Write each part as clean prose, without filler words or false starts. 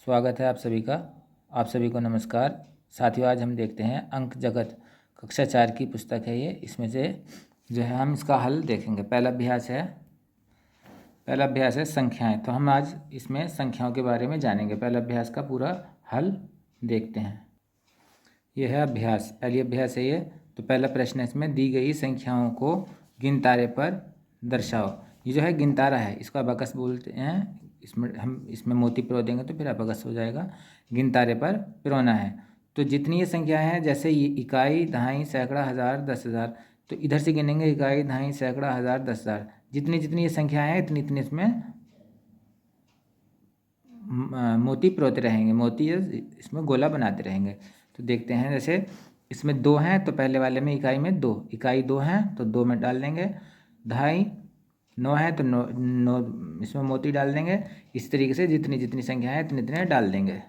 स्वागत है आप सभी को नमस्कार। साथियों, आज हम देखते हैं अंक जगत कक्षा 4 की पुस्तक है ये। इसमें से जो है हम इसका हल देखेंगे। पहला अभ्यास है संख्याएं। तो हम आज इसमें संख्याओं के बारे में जानेंगे। पहला अभ्यास का पूरा हल देखते हैं। यह है अभ्यास, पहली अभ्यास है ये। तो पहला प्रश्न है, इसमें दी गई संख्याओं को गिनतारे पर दर्शाओ। ये जो है गिनतारा है, इसको अबाकस बोलते हैं। इसमें मोती पिरो देंगे तो फिर अबाकस हो जाएगा। गिनतारे पर पिरोना है। तो जितनी ये संख्याएं हैं, जैसे ये इकाई, दहाई, सैकड़ा, हज़ार, 10,000, तो इधर से गिनेंगे इकाई, दहाई, सैकड़ा, हज़ार, 10,000। जितनी जितनी ये संख्याएं हैं इतनी इतनी इसमें मोती पिरोते रहेंगे, मोती इसमें गोला बनाते रहेंगे। तो देखते हैं, जैसे इसमें 2 हैं तो पहले वाले में इकाई में 2, इकाई 2 हैं तो 2 में डाल देंगे। दहाई 9 है तो 9 इसमें मोती डाल देंगे। इस तरीके से जितनी जितनी संख्या है इतने इतने डाल देंगे।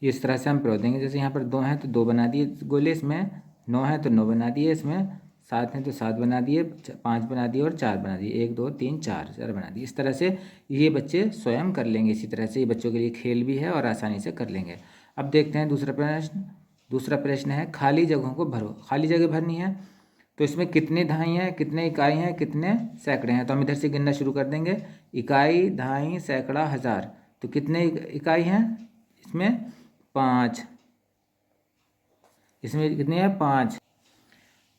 इस तरह से हम पिरो देंगे। जैसे यहाँ पर 2 हैं तो 2 बना दिए गोले, इसमें 9 है तो 9 बना दिए, इसमें 7 हैं तो 7 बना दिए, 5 बना दिए और 4 बना दिए। 1 2 3 4 बना दिए। इस तरह से ये बच्चे स्वयं कर लेंगे। इसी तरह से ये बच्चों के लिए खेल भी है और आसानी से कर लेंगे। अब देखते हैं दूसरा प्रश्न है, खाली जगहों को भरो। खाली जगह भरनी है तो इसमें कितने दहाई हैं, कितने इकाई हैं, कितने सैकड़े हैं। तो हम इधर से गिनना शुरू कर देंगे। इकाई, दहाई, सैकड़ा, हज़ार। तो कितने इकाई हैं इसमें? 5। इसमें कितनी है?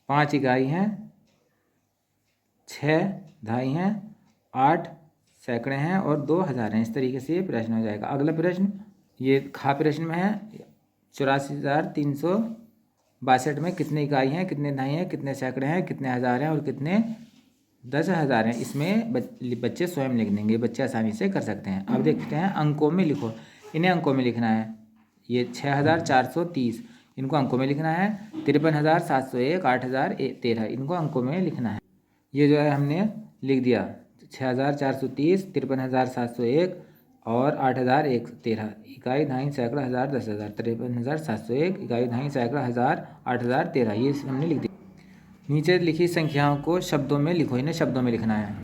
5 इकाई हैं, 6 दहाई हैं, 8 सैकड़े हैं और 2 हज़ार हैं। इस तरीके से ये प्रश्न हो जाएगा। अगला प्रश्न ये खा प्रश्न में है, 84,362 में कितने इकाई हैं, कितने दहाई हैं, कितने सैकड़े हैं, कितने हज़ार हैं और कितने 10,000 हैं। इसमें बच्चे स्वयं लिख देंगे, बच्चे आसानी से कर सकते हैं। अब देखते हैं अंकों में लिखो। इन्हें अंकों में लिखना है। ये 6,430 इनको अंकों में लिखना है। 53,701, 8,013 इनको अंकों में लिखना है। ये जो है हमने लिख दिया, 6,430, 53,701 और 8,013। इकाई, दहाई, सैकड़ा, हज़ार, 10,000। 53,701 इकाई, दहाई, सैकड़ा, हज़ार, 8,013 ये हमने लिख दिया। नीचे लिखी संख्याओं को शब्दों में लिखो। इन्हें शब्दों में लिखना है।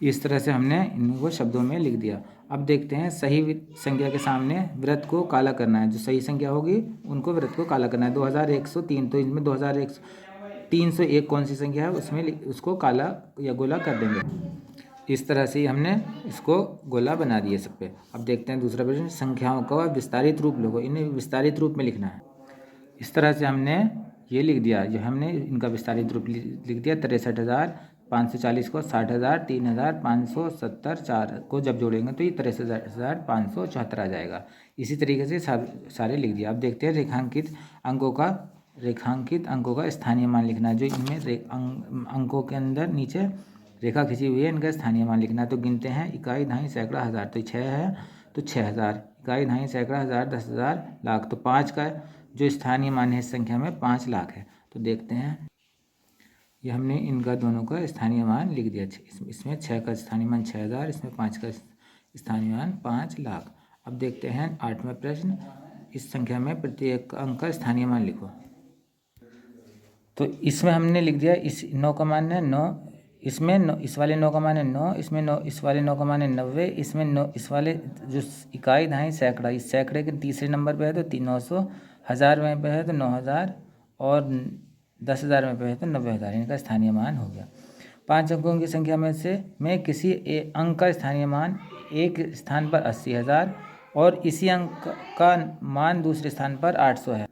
इस तरह से हमने इनको शब्दों में लिख दिया। अब देखते हैं, सही संख्या के सामने वृत्त को काला करना है। जो सही संख्या होगी उनको वृत्त को काला करना है। 2,103, तो इसमें 2,301 कौन सी संख्या है, उसमें उसको काला या गोला कर देंगे। इस तरह से हमने इसको गोला बना दिए सब पे। अब देखते हैं दूसरा प्रश्न, संख्याओं का विस्तारित रूप लिखो। इन्हें विस्तारित रूप में लिखना है। इस तरह से हमने ये लिख दिया। जो हमने इनका विस्तारित रूप लिख दिया, 63,540 को 60,000, 3,570, 4 को जब जोड़ेंगे तो ये 63,574 आ जाएगा। इसी तरीके से सारे लिख दिया। अब देखते हैं रेखांकित अंकों का स्थानीय मान लिखना है। जो इनमें अंकों के अंदर नीचे रेखा खींची हुई है, इनका स्थानीय मान लिखना है। तो गिनते हैं, इकाई, दहाई, सैकड़ा, हज़ार। तो 6 है तो 6,000। इकाई, दहाई, सैकड़ा, हज़ार, 10,000, लाख। तो 5 का जो स्थानीय मान है इस संख्या में 5 लाख है। तो देखते हैं, ये हमने इनका दोनों का स्थानीय मान लिख दिया। इसमें 6 का स्थानीय मान 6,000, इसमें 5 का स्थानीय मान 5 लाख। अब देखते हैं 8वां प्रश्न, इस संख्या में प्रत्येक अंक का स्थानीय मान लिखो। तो इसमें हमने लिख दिया, इस 9 का मान है 9, इसमें 9, इस वाले 9 का मान है 9, इसमें 9, इस वाले 9 का मान है 90, इसमें 9, इस वाले जो इकाई, दहाई, सैकड़ा, इस सैकड़े के तीसरे नंबर पे है तो 900, हज़ार में पे है तो 9,000 और 10,000 में पे है तो 90,000। इनका स्थानीय मान हो गया। 5 अंकों की संख्या में से किसी अंक का स्थानीय मान एक स्थान पर 80,000 और इसी अंक का मान दूसरे स्थान पर 800 है।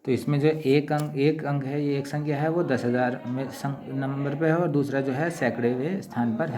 तो इसमें जो एक अंक है, ये एक संख्या है, वो 10,000 में नंबर पे है और दूसरा जो है सैकड़ेवें स्थान पर है।